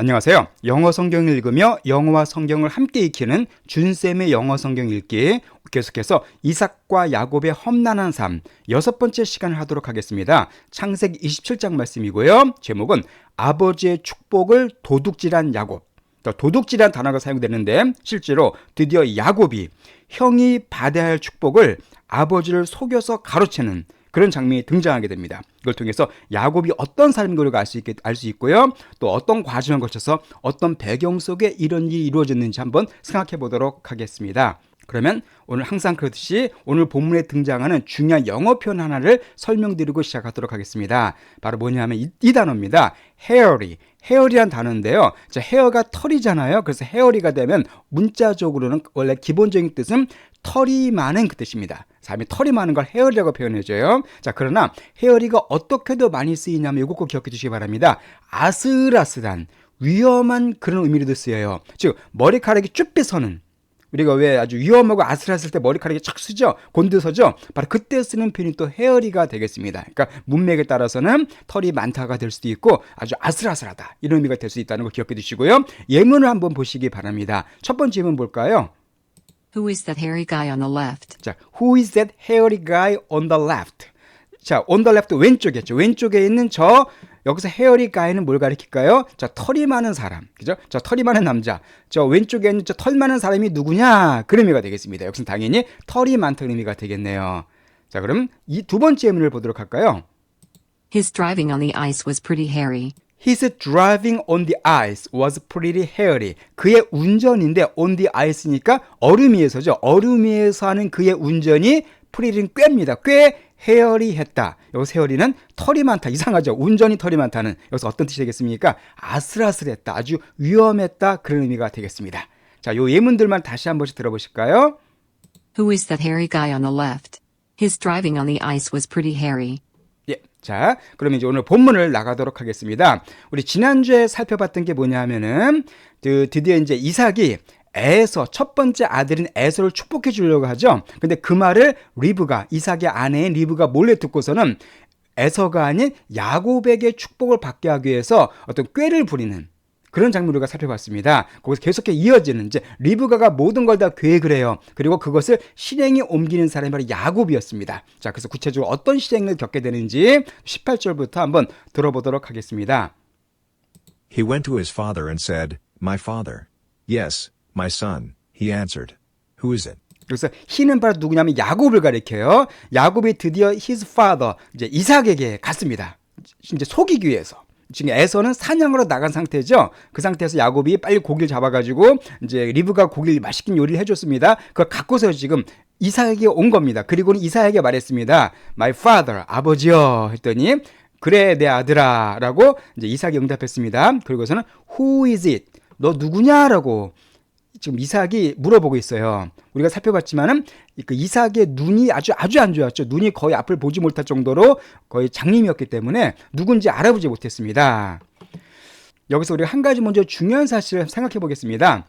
안녕하세요. 영어 성경을 읽으며 영어와 성경을 함께 익히는 준쌤의 영어 성경 읽기, 계속해서 이삭과 야곱의 험난한 삶 6번째 시간을 하도록 하겠습니다. 창세기 27장 말씀이고요. 제목은 아버지의 축복을 도둑질한 야곱. 도둑질한 단어가 사용되는데 실제로 드디어 야곱이 형이 받아야 할 축복을 아버지를 속여서 가로채는 그런 장면이 등장하게 됩니다. 이걸 통해서 야곱이 어떤 삶인가를 알 수 있고요. 또 어떤 과정을 거쳐서 어떤 배경 속에 이런 일이 이루어졌는지 한번 생각해 보도록 하겠습니다. 그러면 오늘 항상 그렇듯이 오늘 본문에 등장하는 중요한 영어 표현 하나를 설명드리고 시작하도록 하겠습니다. 바로 뭐냐면 이 단어입니다. hairy. hairy란 단어인데요. 자, 헤어가 털이잖아요. 그래서 hairy가 되면 문자적으로는 원래 기본적인 뜻은 털이 많은 그 뜻입니다. 사람이 털이 많은 걸 hairy라고 표현해줘요. 자, 그러나 hairy가 어떻게도 많이 쓰이냐면 이거 꼭 기억해 주시기 바랍니다. 아슬아슬한, 위험한 그런 의미로도 쓰여요. 즉, 머리카락이 쭈뼛 서는, 우리가 왜 아주 위험하고 아슬아슬 때 머리카락이 착 쓰죠? 곤두서죠? 바로 그때 쓰는 표현이 또 헤어리가 되겠습니다. 그러니까 문맥에 따라서는 털이 많다가 될 수도 있고 아주 아슬아슬하다 이런 의미가 될 수 있다는 거 기억해 두시고요. 예문을 한번 보시기 바랍니다. 첫 번째 예문 볼까요? Who is that hairy guy on the left? 자, Who is that hairy guy on the left? 자, on the left 왼쪽이었죠. 왼쪽에 있는 여기서 hairy guy는 뭘 가리킬까요? 자, 털이 많은 사람. 그죠? 저 털이 많은 남자. 저 왼쪽에 있는 저 털 많은 사람이 누구냐? 그런 의미가 되겠습니다. 여기서는 당연히 털이 많다는 의미가 되겠네요. 자, 그럼 이 두 번째 예문을 보도록 할까요? His driving on the ice was pretty hairy. His driving on the ice was pretty hairy. 그의 운전인데 on the ice니까 얼음 위에서죠. 얼음 위에서 하는 그의 운전이 pretty는 꾀입니다. 꽤 헤어리했다. 여기서 헤어리는 털이 많다. 이상하죠? 운전이 털이 많다는. 여기서 어떤 뜻이 되겠습니까? 아슬아슬했다. 아주 위험했다. 그런 의미가 되겠습니다. 자, 요 예문들만 다시 한 번씩 들어보실까요? Who is that hairy guy on the left? His driving on the ice was pretty hairy. 예. 자, 그러면 이제 오늘 본문을 나가도록 하겠습니다. 우리 지난주에 살펴봤던 게 뭐냐 하면은, 드디어 이제 이삭이 에서 첫 번째 아들인 에서를 축복해 주려고 하죠. 근데 그 말을 이삭의 아내인 리브가 몰래 듣고서는 에서가 아닌 야곱에게 축복을 받게 하기 위해서 어떤 꾀를 부리는 그런 장면을 우리가 살펴봤습니다. 거기서 계속해서 이어지는 이제 리브가가 모든 걸 다 계획을 해요. 그리고 그것을 실행에 옮기는 사람이 바로 야곱이었습니다. 자, 그래서 구체적으로 어떤 실행을 겪게 되는지 18절부터 한번 들어보도록 하겠습니다. He went to his father and said, My father. Yes, my son, he answered. Who is it? 그래서 he는 바로 누구냐면 야곱을 가리켜요. 야곱이 드디어 his father, 이제 이삭에게 갔습니다. 이제 속이기 위해서. 지금 에서는 사냥으로 나간 상태죠. 그 상태에서 야곱이 빨리 고기를 잡아가지고 이제 리브가 고기를 맛있게 요리를 해줬습니다. 그걸 갖고서 지금 이삭에게 온 겁니다. 그리고는 이삭에게 말했습니다. My father, 아버지여 했더니 그래 내 아들아 라고 이제 이삭이 응답했습니다. 그리고서는 Who is it? 너 누구냐라고 지금 이삭이 물어보고 있어요. 우리가 살펴봤지만은 그 이삭의 눈이 아주 안 좋았죠. 눈이 거의 앞을 보지 못할 정도로 거의 장님이었기 때문에 누군지 알아보지 못했습니다. 여기서 우리가 한 가지 먼저 중요한 사실을 생각해 보겠습니다.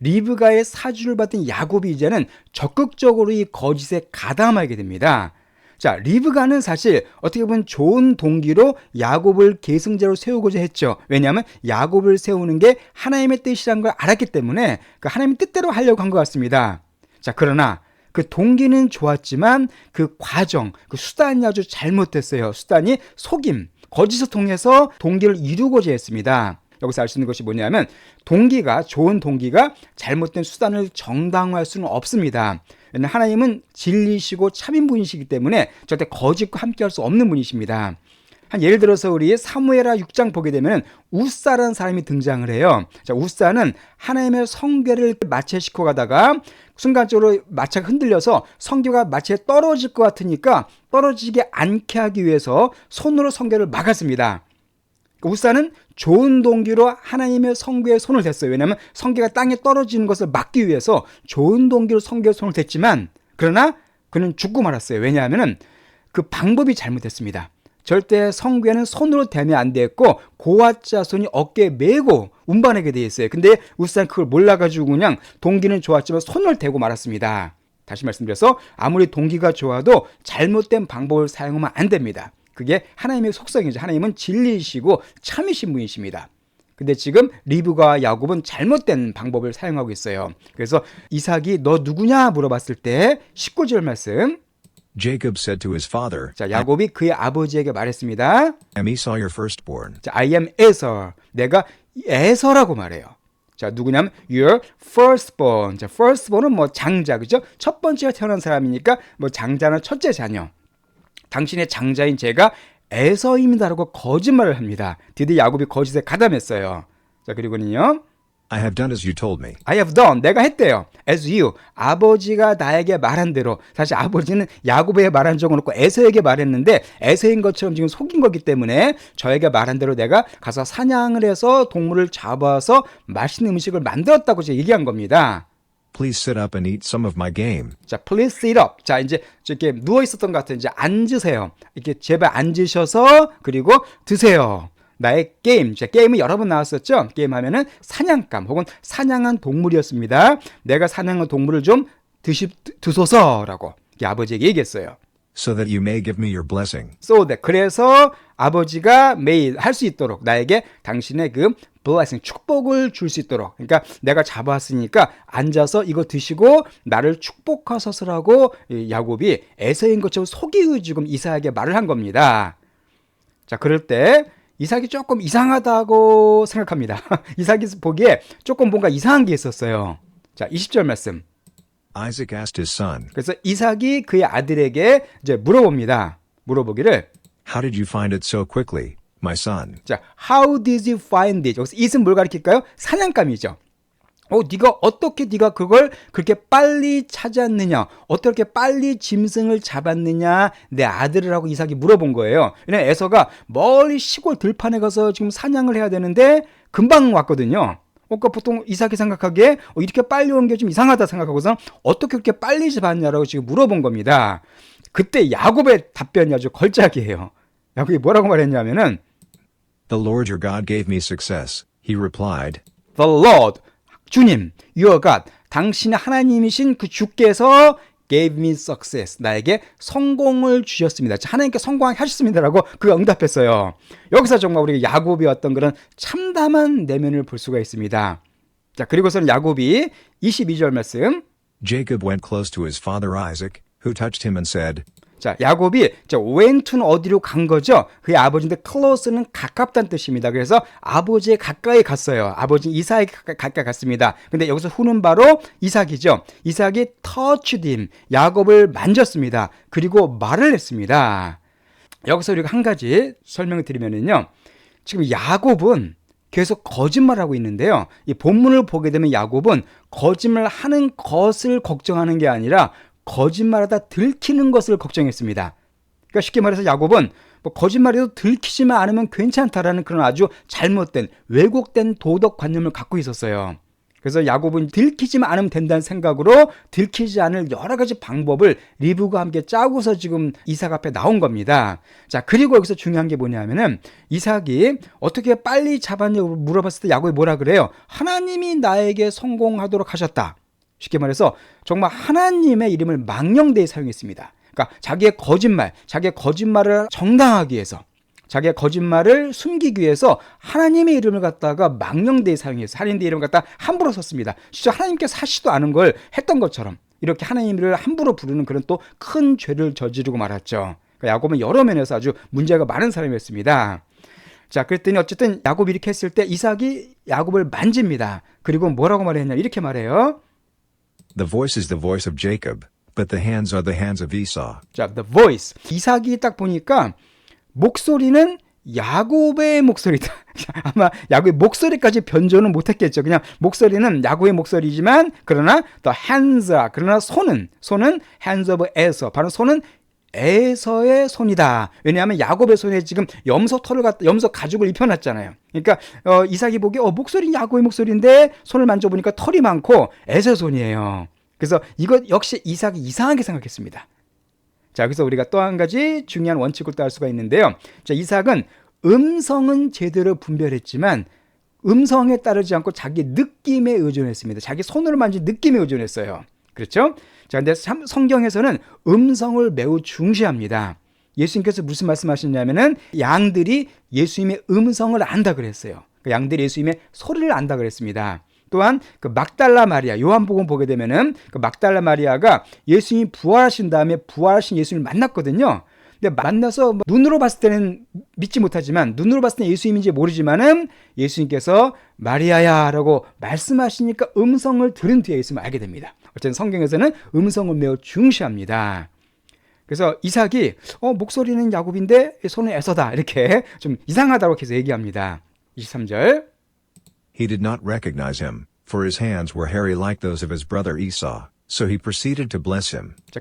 리브가의 사주를 받은 야곱이 이제는 적극적으로 이 거짓에 가담하게 됩니다. 자, 리브가는 사실 어떻게 보면 좋은 동기로 야곱을 계승자로 세우고자 했죠. 왜냐하면 야곱을 세우는 게 하나님의 뜻이라는 걸 알았기 때문에 그 하나님의 뜻대로 하려고 한 것 같습니다. 자, 그러나 그 동기는 좋았지만 그 과정, 그 수단이 아주 잘못됐어요. 수단이 속임, 거짓을 통해서 동기를 이루고자 했습니다. 여기서 알 수 있는 것이 뭐냐면 좋은 동기가 잘못된 수단을 정당화할 수는 없습니다. 하나님은 진리시고 참인 분이시기 때문에 절대 거짓과 함께 할 수 없는 분이십니다. 예를 들어서 우리 사무엘하 6장 보게 되면 우사라는 사람이 등장을 해요. 자, 우사는 하나님의 성궤를 마체시켜 가다가 순간적으로 마체가 흔들려서 성궤가 마체에 떨어질 것 같으니까 떨어지지 않게 하기 위해서 손으로 성궤를 막았습니다. 우사는 좋은 동기로 하나님의 성궤에 손을 댔어요. 왜냐하면 성궤가 땅에 떨어지는 것을 막기 위해서 좋은 동기로 성궤에 손을 댔지만 그러나 그는 죽고 말았어요. 왜냐하면 그 방법이 잘못됐습니다. 절대 성궤는 손으로 대면 안 됐고 고앗 자손이 어깨에 메고 운반하게 돼 있어요. 근데 우사는 그걸 몰라가지고 그냥 동기는 좋았지만 손을 대고 말았습니다. 다시 말씀드려서 아무리 동기가 좋아도 잘못된 방법을 사용하면 안 됩니다. 그게 하나님의 속성이죠. 하나님은 진리이시고 참이신 분이십니다. 근데 지금 리브가와 야곱은 잘못된 방법을 사용하고 있어요. 그래서 이삭이 너 누구냐 물어봤을 때 19절 말씀. Jacob said to his father, 자, 야곱이 그의 아버지에게 말했습니다. I am Esau your firstborn. 자, I am Esau. 내가 에서라고 말해요. 자, 누구냐면 your firstborn. 자, firstborn은 뭐 장자, 그죠? 첫 번째가 태어난 사람이니까 뭐 장자는 첫째 자녀. 당신의 장자인 제가 에서입니다라고 거짓말을 합니다. 드디어 야곱이 거짓에 가담했어요. 자, 그리고는요. I have done as you told me. I have done. 내가 했대요. As you. 아버지가 나에게 말한 대로. 사실 아버지는 야곱에게 말한 적은 없고 에서에게 말했는데 에서인 것처럼 지금 속인 거기 때문에 저에게 말한 대로 내가 가서 사냥을 해서 동물을 잡아서 맛있는 음식을 만들었다고 제가 얘기한 겁니다. Please sit up and eat some of my game. 자, please sit up. 자, 이제 이렇게 누워 있었던 것 같아요. 이제 앉으세요. 이렇게 제발 앉으셔서 그리고 드세요. 나의 게임. 자, 게임은 여러 번 나왔었죠. 게임 하면은 사냥감 혹은 사냥한 동물이었습니다. 내가 사냥한 동물을 좀 드소서라고 아버지에게 얘기했어요. So that you may give me your blessing. So that. 그래서 아버지가 매일 할 수 있도록 나에게 당신의 그 blessing, 축복을 줄 수 있도록. 그러니까 내가 잡아왔으니까 앉아서 이거 드시고 나를 축복하소서라고 야곱이 에서인 것처럼 속이고 지금 이삭에게 말을 한 겁니다. 자, 그럴 때 이삭이 조금 이상하다고 생각합니다. 이삭이 보기에 조금 뭔가 이상한 게 있었어요. 자, 20절 말씀. Isaac asked his son, 그래서 이삭이 그의 아들에게 이제 물어봅니다. 물어보기를 How did you find it so quickly, my son? 자, how did you find it? 여기서 it은 뭘 가리킬까요? 사냥감이죠. 네가 그걸 그렇게 빨리 찾았느냐? 어떻게 빨리 짐승을 잡았느냐? 내 아들을 하고 이삭이 물어본 거예요. 왜냐면 에서가 멀리 시골 들판에 가서 지금 사냥을 해야 되는데 금방 왔거든요. 그러니까 보통 이삭이 생각하기에 이렇게 빨리 온 게 좀 이상하다 생각하고서 어떻게 그렇게 빨리 잡았냐라고 지금 물어본 겁니다. 그때 야곱의 답변이 아주 걸작이에요. 야곱이 뭐라고 말했냐면은 The Lord your God gave me success. He replied, The Lord, 주님, your God, 당신의 하나님이신 그 주께서 gave me success, 나에게 성공을 주셨습니다. 하나님께 성공하셨습니다라고 그가 응답했어요. 여기서 정말 우리가 야곱이 어떤 그런 참담한 내면을 볼 수가 있습니다. 자, 그리고서는 야곱이 22절 말씀. Jacob went close to his father Isaac, who touched him and said, 자, 야곱이 went는 어디로 간 거죠? 그의 아버지인데 close는 가깝다는 뜻입니다. 그래서 아버지의 가까이 갔어요. 아버지 이삭에게 가까이 갔습니다. 근데 여기서 후는 바로 이삭이죠. 이삭이 touched him, 야곱을 만졌습니다. 그리고 말을 했습니다. 여기서 우리가 한 가지 설명을 드리면은요. 지금 야곱은 계속 거짓말하고 있는데요. 이 본문을 보게 되면 야곱은 거짓말하는 것을 걱정하는 게 아니라 거짓말하다 들키는 것을 걱정했습니다. 그러니까 쉽게 말해서 야곱은 거짓말해도 들키지만 않으면 괜찮다라는 그런 아주 잘못된 왜곡된 도덕관념을 갖고 있었어요. 그래서 야곱은 들키지만 않으면 된다는 생각으로 들키지 않을 여러 가지 방법을 리브가 함께 짜고서 지금 이삭 앞에 나온 겁니다. 자, 그리고 여기서 중요한 게 뭐냐면은 이삭이 어떻게 빨리 잡았냐고 물어봤을 때 야곱이 뭐라 그래요? 하나님이 나에게 성공하도록 하셨다. 쉽게 말해서 정말 하나님의 이름을 망령되이 사용했습니다. 그러니까 자기의 거짓말을 정당하기 위해서, 자기의 거짓말을 숨기기 위해서 하나님의 이름을 갖다가 망령되이 사용해서 하나님의 이름을 갖다 함부로 썼습니다. 진짜 하나님께서 하시도 않은 걸 했던 것처럼 이렇게 하나님을 함부로 부르는 그런 또 큰 죄를 저지르고 말았죠. 그러니까 야곱은 여러 면에서 아주 문제가 많은 사람이었습니다. 자, 그랬더니 어쨌든 야곱이 이렇게 했을 때 이삭이 야곱을 만집니다. 그리고 뭐라고 말했냐 이렇게 말해요. The voice is the voice of Jacob, but the hands are the hands of Esau. 자, the voice. 이삭이 딱 보니까 목소리는 야곱의 목소리다. 아마 야곱의 목소리까지 변조는 못했겠죠. 그냥 목소리는 야곱의 목소리지만 그러나 the hands, 그러나 손은 hands of Esau. 바로 손은 에서의 손이다. 왜냐하면 야곱의 손에 지금 염소 가죽을 입혀놨잖아요. 그러니까 이삭이 보기에 목소리는 야곱의 목소리인데 손을 만져보니까 털이 많고 에서의 손이에요. 그래서 이것 역시 이삭이 이상하게 생각했습니다. 자, 여기서 우리가 또 한 가지 중요한 원칙을 또 알 수가 있는데요. 자, 이삭은 음성은 제대로 분별했지만 음성에 따르지 않고 자기 느낌에 의존했습니다. 자기 손으로 만진 느낌에 의존했어요. 그렇죠? 자, 근데 성경에서는 음성을 매우 중시합니다. 예수님께서 무슨 말씀하셨냐면은 양들이 예수님의 음성을 안다 그랬어요. 그 양들이 예수님의 소리를 안다 그랬습니다. 또한 그 막달라 마리아, 요한복음 보게 되면은 그 막달라 마리아가 예수님이 부활하신 다음에 부활하신 예수님을 만났거든요. 근데 만나서 눈으로 봤을 때는 믿지 못하지만, 눈으로 봤을 때 예수님인지 모르지만은 예수님께서 마리아야라고 말씀하시니까 음성을 들은 뒤에 예수님을 알게 됩니다. 어쨌든 성경에서는 음성을 매우 중시합니다. 그래서 이삭이 목소리는 야곱인데 손은 에서다, 이렇게 좀 이상하다고 계속 얘기합니다. 23절. He did not recognize him, for his hands were hairy like those of his brother Esau. So he proceeded to bless him. 자,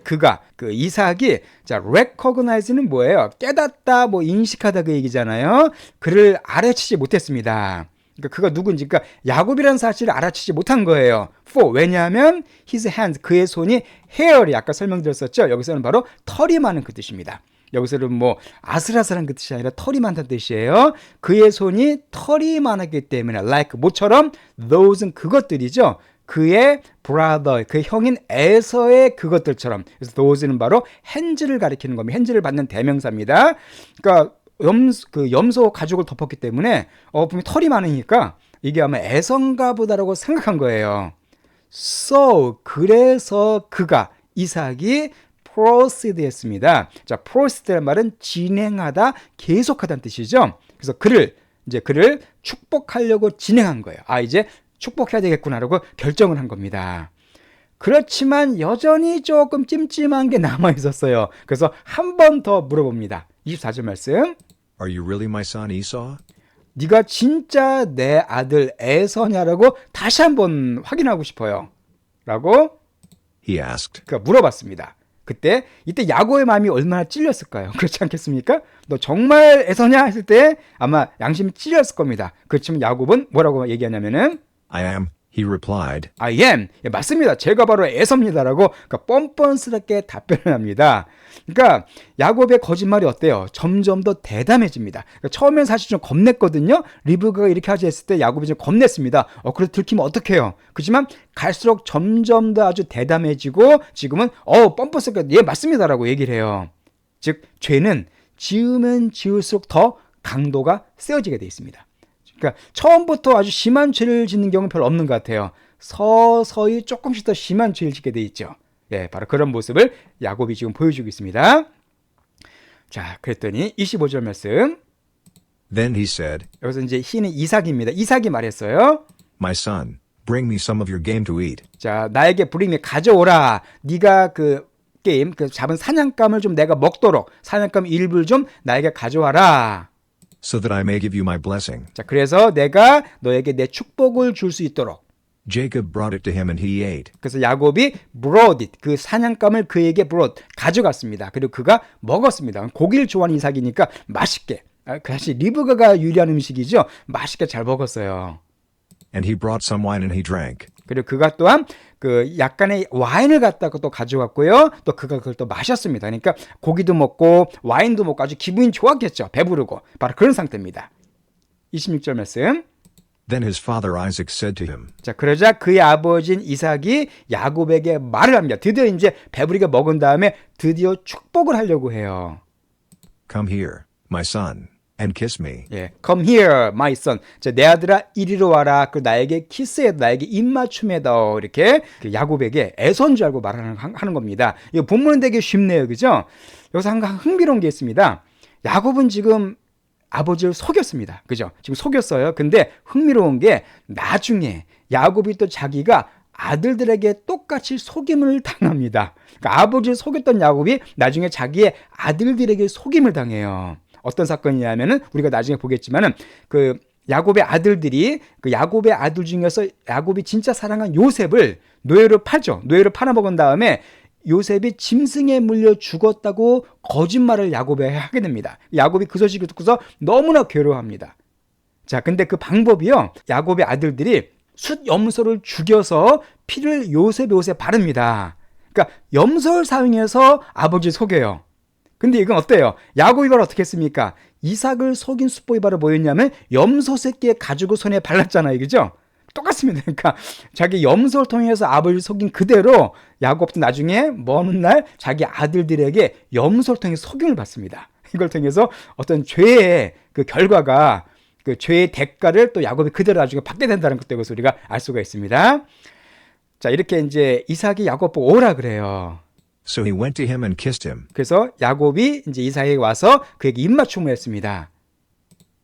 그 이삭이, recognize는 뭐예요? 깨닫다, 인식하다, 그 얘기잖아요. 그를 알아채지 못했습니다. 그러니까 그가 누군지, 그러니까 야곱이라는 사실을 알아채지 못한 거예요. For, 왜냐하면 his hands, 그의 손이 hairy, 아까 설명드렸었죠. 여기서는 바로 털이 많은 그 뜻입니다. 여기서는 아슬아슬한 그 뜻이 아니라 털이 많다는 뜻이에요. 그의 손이 털이 많았기 때문에, like, 모처럼, those는 그것들이죠. 그의 brother, 그 형인 에서의 그것들처럼. 그래서 those는 바로 핸즈를 가리키는 겁니다. 핸즈를 받는 대명사입니다. 그러니까 염소 가죽을 덮었기 때문에 분명히 털이 많으니까 이게 아마 에서인가 보다라고 생각한 거예요. So, 그래서 그가, 이삭이 proceed 했습니다. 자, proceed라는 말은 진행하다, 계속하다는 뜻이죠. 그래서 그를 축복하려고 진행한 거예요. 이제 축복해야 되겠구나라고 결정을 한 겁니다. 그렇지만 여전히 조금 찜찜한 게 남아 있었어요. 그래서 한 번 더 물어봅니다. 24절 말씀. Are you really my son Esau? 네가 진짜 내 아들 에서냐라고 다시 한번 확인하고 싶어요. 라고 He asked. 그가 물어봤습니다. 이때 야곱의 마음이 얼마나 찔렸을까요? 그렇지 않겠습니까? 너 정말 에서냐 했을 때 아마 양심이 찔렸을 겁니다. 그렇지만 야곱은 뭐라고 얘기하냐면은 I am, he replied. I am. 예, 맞습니다. 제가 바로 에서입니다라고 뻔뻔스럽게 답변을 합니다. 그러니까 야곱의 거짓말이 어때요? 점점 더 대담해집니다. 그러니까 처음엔 사실 좀 겁냈거든요. 리브가가 이렇게 하지 했을 때 야곱이 좀 겁냈습니다. 그래도 들키면 어떡해요? 그렇지만 갈수록 점점 더 아주 대담해지고 지금은 뻔뻔스럽게 예, 맞습니다라고 얘기를 해요. 즉 죄는 지으면 지을수록 더 강도가 세어지게 돼 있습니다. 그러니까 처음부터 아주 심한 죄를 짓는 경우는 별로 없는 것 같아요. 서서히 조금씩 더 심한 죄를 짓게 돼 있죠. 예, 바로 그런 모습을 야곱이 지금 보여주고 있습니다. 자, 그랬더니 25절 말씀. Then he said, 여기서 이제 he는 이삭입니다. 이삭이 말했어요. My son, bring me some of your game to eat. 자, 나에게 부림이 가져오라. 네가 게임, 잡은 사냥감을 좀 내가 먹도록 사냥감 일부를 좀 나에게 가져와라. So that I may give you my blessing. 자, 그래서 내가 너에게 내 축복을 줄 수 있도록. Jacob brought it to him and he ate. 그래서 야곱이 brought it, 그 사냥감을 그에게 가져갔습니다. 그리고 그가 먹었습니다. 고기를 좋아하는 이삭이니까 맛있게, 사실 리브가가 유리한 음식이죠. 맛있게 잘 먹었어요. And he brought some wine and he drank. 그리고 그가 또한 약간의 와인을 갖다가 또 가져갔고요. 또 그가 그걸 또 마셨습니다. 그러니까 고기도 먹고 와인도 먹고 아주 기분이 좋았겠죠. 배부르고. 바로 그런 상태입니다. 26절 말씀. Then his father Isaac said to him. 자, 그러자 그의 아버지인 이삭이 야곱에게 말을 합니다. 드디어 이제 배부르게 먹은 다음에 드디어 축복을 하려고 해요. Come here, my son, and kiss me. 예, come here, my son. 자, 내 아들아 이리로 와라. 그 나에게 키스해, 나에게 입맞춤해다. 이렇게 야곱에게 애선 줄 알고 하는 겁니다. 이 본문은 되게 쉽네요, 그죠? 여기서 한 흥미로운 게 있습니다. 야곱은 지금 아버지를 속였습니다. 그죠? 지금 속였어요. 근데 흥미로운 게 나중에 야곱이 또 자기가 아들들에게 똑같이 속임을 당합니다. 그러니까 아버지를 속였던 야곱이 나중에 자기의 아들들에게 속임을 당해요. 어떤 사건이냐면은 우리가 나중에 보겠지만은 야곱의 아들들이 야곱의 아들 중에서 야곱이 진짜 사랑한 요셉을 노예로 팔죠. 노예로 팔아먹은 다음에 요셉이 짐승에 물려 죽었다고 거짓말을 야곱에게 하게 됩니다. 야곱이 그 소식을 듣고서 너무나 괴로워합니다. 자, 근데 그 방법이요. 야곱의 아들들이 숫 염소를 죽여서 피를 요셉의 옷에 바릅니다. 그러니까 염소를 사용해서 아버지를 속여요. 근데 이건 어때요? 야곱이 바로 어떻게 했습니까? 이삭을 속인 수법이 바로 뭐였냐면 염소 새끼의 가죽을 손에 발랐잖아요. 그죠? 똑같습니다. 그러니까 자기 염소를 통해서 아버지를 속인 그대로 야곱도 나중에 먼 날 자기 아들들에게 염소를 통해 속임을 받습니다. 이걸 통해서 어떤 죄의 그 결과가 그 죄의 대가를 또 야곱이 그대로 나중에 받게 된다는 것도 우리가 알 수가 있습니다. 자, 이렇게 이제 이삭이 야곱 보고 오라 그래요. So he went to him and kissed him. 그래서 야곱이 이제 이삭에게 와서 그에게 입맞춤을 했습니다.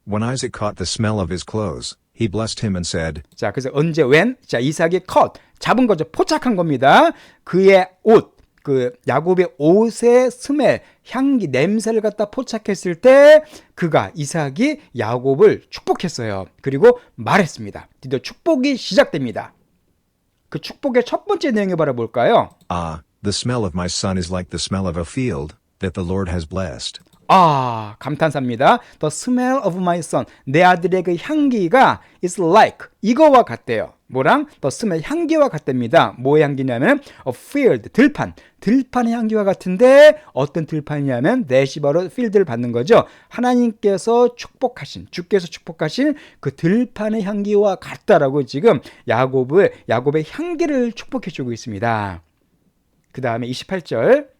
When Isaac caught the smell of his clothes, he blessed him and said, 자, 그래서 언제 when? 자, 이삭이 잡은 거죠. 포착한 겁니다. 그의 옷, 그 야곱의 옷의 스멜, 향기, 냄새를 갖다 포착했을 때 그가 이삭이 야곱을 축복했어요. 그리고 말했습니다. 드디어 축복이 시작됩니다. 그 축복의 첫 번째 내용이 바로 뭘까요? Ah, the smell of my son is like the smell of a field that the Lord has blessed. 아, 감탄사입니다. The smell of my son. 내 아들의 그 향기가 is like 이거와 같대요. 뭐랑? The smell 향기와 같답니다. 뭐의 향기냐면 a field 들판의 향기와 같은데 어떤 들판이냐면 that이 바로 field를 받는 거죠. 하나님께서 축복하신 주께서 축복하신 그 들판의 향기와 같다라고 지금 야곱의 향기를 축복해 주고 있습니다. 그 다음에 28절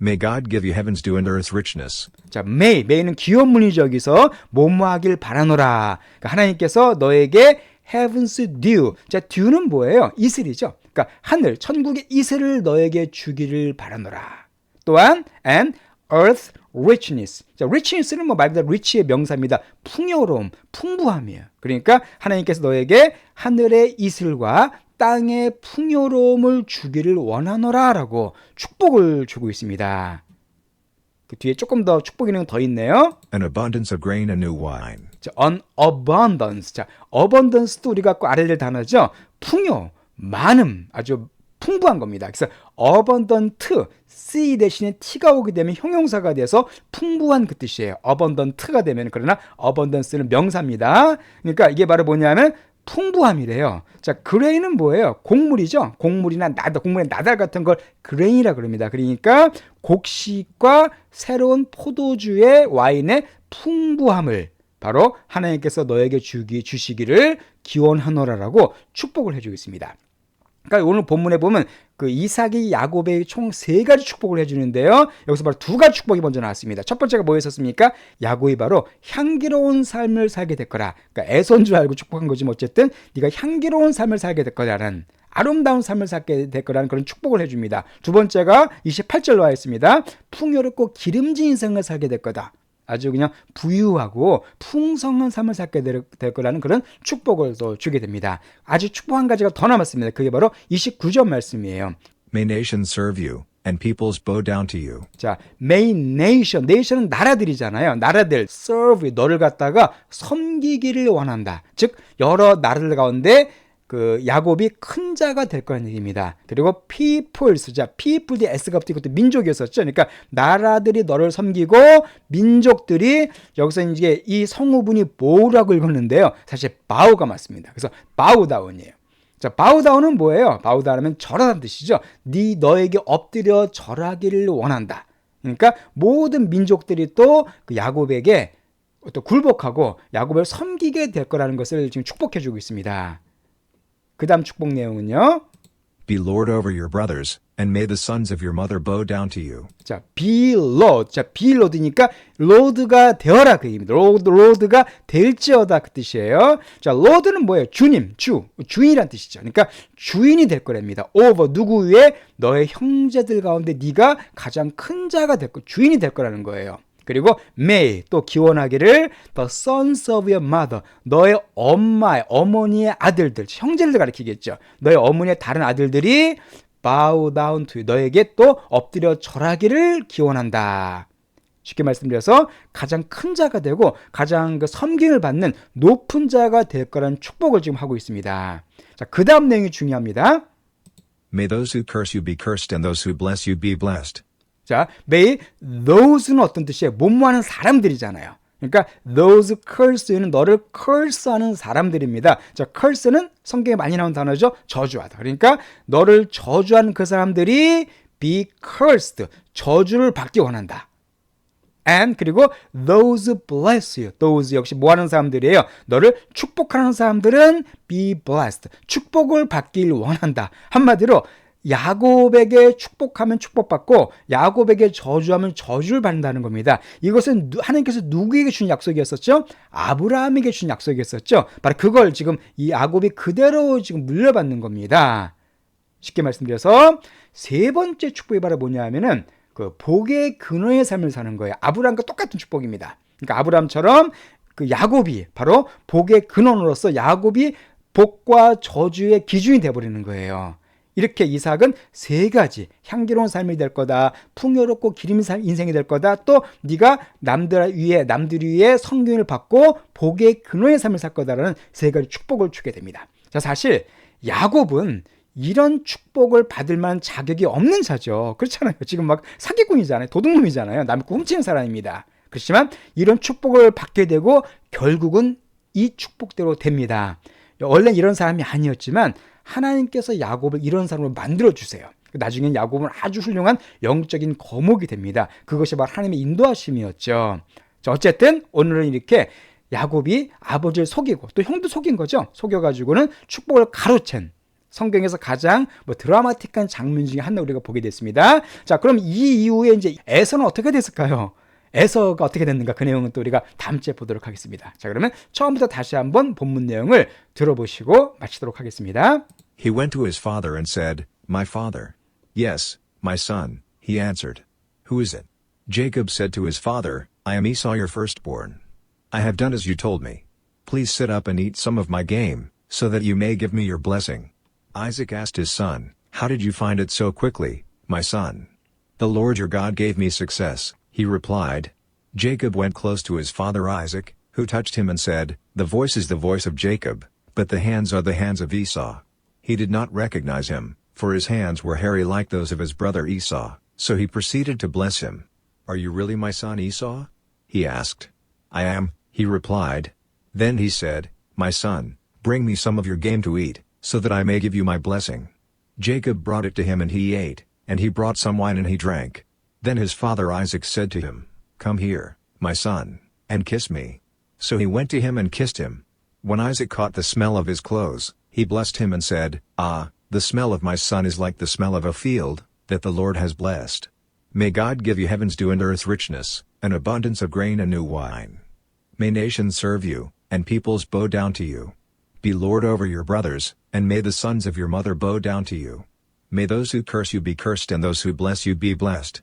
May God give you heaven's dew and earth's richness. 자, may는 기원문이죠. 여기서 뭐뭐하길 바라노라. 그러니까 하나님께서 너에게 heaven's dew. 자, dew는 뭐예요? 이슬이죠. 그러니까 하늘, 천국의 이슬을 너에게 주기를 바라노라. 또한 and earth richness. 자, richness는 뭐 말 그대로 rich의 명사입니다. 풍요로움, 풍부함이에요. 그러니까 하나님께서 너에게 하늘의 이슬과 땅의 풍요로움을 주기를 원하노라라고 축복을 주고 있습니다. 그 뒤에 조금 더 축복 이름 더 있네요. An abundance of grain and new wine. 자, an abundance. 자, abundance도 우리가 꼭 알아야 될 단어죠. 풍요, 많음, 아주 풍부한 겁니다. 그래서 abundant, C 대신에 T가 오게 되면 형용사가 돼서 풍부한 그 뜻이에요. abundant가 되면 그러나 abundance는 명사입니다. 그러니까 이게 바로 뭐냐면 풍부함이래요. 자, 그레인은 뭐예요? 곡물이죠. 곡물이나 나달, 곡물의 나달 같은 걸 그레인이라 그럽니다. 그러니까 곡식과 새로운 포도주의 와인의 풍부함을 바로 하나님께서 너에게 주시기를 기원하노라라고 축복을 해주고 있습니다. 그러니까 오늘 본문에 보면 그 이삭이 야곱에게 총 3가지 축복을 해주는데요. 여기서 바로 2가지 축복이 먼저 나왔습니다. 첫 번째가 뭐였었습니까? 야곱이 바로 향기로운 삶을 살게 될 거라. 그러니까 애손 줄 알고 축복한 거지만 어쨌든 네가 향기로운 삶을 살게 될 거라는 아름다운 삶을 살게 될 거라는 그런 축복을 해줍니다. 두 번째가 28절로 와 있습니다. 풍요롭고 기름진 인생을 살게 될 거다. 아주 그냥 부유하고 풍성한 삶을 살게 될 거라는 그런 축복을 또 주게 됩니다. 아주 축복 한 가지가 더 남았습니다. 그게 바로 29절 말씀이에요. May nations serve you, and peoples bow down to you. 자, may nation은 나라들이잖아요. 나라들 serve 너를 갖다가 섬기기를 원한다. 즉 여러 나라들 가운데 그 야곱이 큰 자가 될 거라는 얘기입니다. 그리고 peoples, 자, people이 S가 붙고 또 민족이었었죠. 그러니까 나라들이 너를 섬기고 민족들이 여기서 이제 이 성우분이 뭐라고 읽었는데요. 사실 bow가 맞습니다. 그래서 bow down이에요. 자, bow down은 뭐예요? bow down하면 절하다는 뜻이죠. 너에게 엎드려 절하기를 원한다. 그러니까 모든 민족들이 또 그 야곱에게 또 굴복하고 야곱을 섬기게 될 거라는 것을 지금 축복해 주고 있습니다. 그 다음 축복 내용은요. Be lord over your brothers, and may the sons of your mother bow down to you. 자, be Lord. 자, be Lord니까 Lord가 되어라 그 얘기입니다. Lord가 될지어다 그 뜻이에요. 자, Lord는 뭐예요? 주님, 주인이란 뜻이죠. 그러니까 주인이 될 거랍니다. over 누구 위에? 너의 형제들 가운데 네가 가장 큰 자가 될 거, 주인이 될 거라는 거예요. 그리고 may 또 기원하기를 the sons of your mother 너의 어머니의 아들들 형제를 가리키겠죠. 너의 어머니의 다른 아들들이 bow down to you 너에게 또 엎드려 절하기를 기원한다. 쉽게 말씀드려서 가장 큰 자가 되고 가장 그 섬김을 받는 높은 자가 될 거라는 축복을 지금 하고 있습니다. 자, 그 다음 내용이 중요합니다. May those who curse you be cursed, and those who bless you be blessed. 자, may those는 어떤 뜻이에요? 못모하는 사람들이잖아요. 그러니까 those curse는 너를 curse하는 사람들입니다. 자, curse는 성경에 많이 나온 단어죠. 저주하다. 그러니까 너를 저주하는 그 사람들이 be cursed. 저주를 받기 원한다. and 그리고 those bless you. those 역시 뭐하는 사람들이에요? 너를 축복하는 사람들은 be blessed. 축복을 받길 원한다. 한마디로 야곱에게 축복하면 축복받고 야곱에게 저주하면 저주를 받는다는 겁니다. 이것은 하나님께서 누구에게 준 약속이었었죠? 아브라함에게 준 약속이었었죠. 바로 그걸 지금 이 야곱이 그대로 지금 물려받는 겁니다. 쉽게 말씀드려서 세 번째 축복이 바로 뭐냐 하면은 그 복의 근원의 삶을 사는 거예요. 아브라함과 똑같은 축복입니다. 그러니까 아브라함처럼 그 야곱이 바로 복의 근원으로서 야곱이 복과 저주의 기준이 되어버리는 거예요. 이렇게 이삭은 세 가지 향기로운 삶이 될 거다. 풍요롭고 기름 인생이 될 거다. 또 네가 남들 위에 성균을 받고 복의 근원의 삶을 살 거다라는 세 가지 축복을 주게 됩니다. 자, 사실 야곱은 이런 축복을 받을 만한 자격이 없는 자죠. 그렇잖아요. 지금 막 사기꾼이잖아요. 도둑놈이잖아요. 남의 거 훔치는 사람입니다. 그렇지만 이런 축복을 받게 되고 결국은 이 축복대로 됩니다. 원래 이런 사람이 아니었지만 하나님께서 야곱을 이런 사람으로 만들어주세요. 나중엔 야곱은 아주 훌륭한 영적인 거목이 됩니다. 그것이 바로 하나님의 인도하심이었죠. 자, 어쨌든 오늘은 이렇게 야곱이 아버지를 속이고 또 형도 속인 거죠. 속여가지고는 축복을 가로챈 성경에서 가장 드라마틱한 장면 중에 하나 우리가 보게 됐습니다. 자, 그럼 이 이후에 이제 에서는 어떻게 됐을까요? 에서가 어떻게 됐는가 그 내용은 또 우리가 다음 주에 보도록 하겠습니다. 자, 그러면 처음부터 다시 한번 본문 내용을 들어보시고 마치도록 하겠습니다. He went to his father and said, My father. Yes, my son, he answered. Who is it? Jacob said to his father, I am Esau your firstborn. I have done as you told me. Please sit up and eat some of my game, so that you may give me your blessing. Isaac asked his son, How did you find it so quickly, my son? The Lord your God gave me success, he replied. Jacob went close to his father Isaac, who touched him and said, The voice is the voice of Jacob, but the hands are the hands of Esau. He did not recognize him, for his hands were hairy like those of his brother Esau, so he proceeded to bless him. Are you really my son Esau? He asked. I am, he replied. Then he said, My son, bring me some of your game to eat, so that I may give you my blessing. Jacob brought it to him and he ate, and he brought some wine and he drank. Then his father Isaac said to him, Come here, my son, and kiss me. So he went to him and kissed him. When Isaac caught the smell of his clothes, he blessed him and said, Ah, the smell of my son is like the smell of a field, that the Lord has blessed. May God give you heaven's dew and earth's richness, an abundance of grain and new wine. May nations serve you, and peoples bow down to you. Be lord over your brothers, and may the sons of your mother bow down to you. May those who curse you be cursed and those who bless you be blessed.